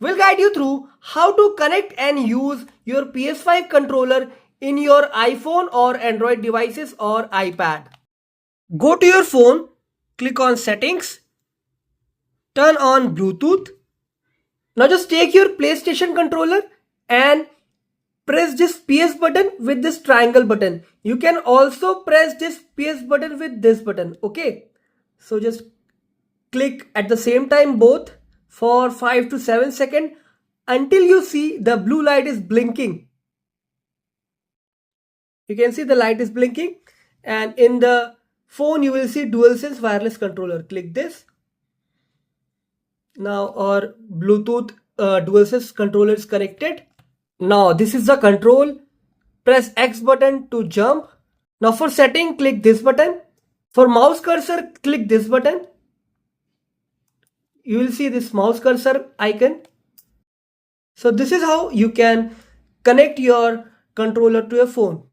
We'll guide you through how to connect and use your PS5 controller in your iPhone or Android devices or iPad. Go to your phone, click on settings, turn on Bluetooth. Now just take your PlayStation controller and press this PS button with this triangle button. You can also press this PS button with this button. Okay. So just click at the same time both for 5 to 7 seconds until you see the blue light is blinking. You can see the light is blinking, and in the phone you will see DualSense wireless controller. Click this. Now our Bluetooth DualSense controller is connected. Now this is the control. Press X button to jump. Now for setting, click this button. For mouse cursor, click this button. You will see this mouse cursor icon. So this is how you can connect your controller to your phone.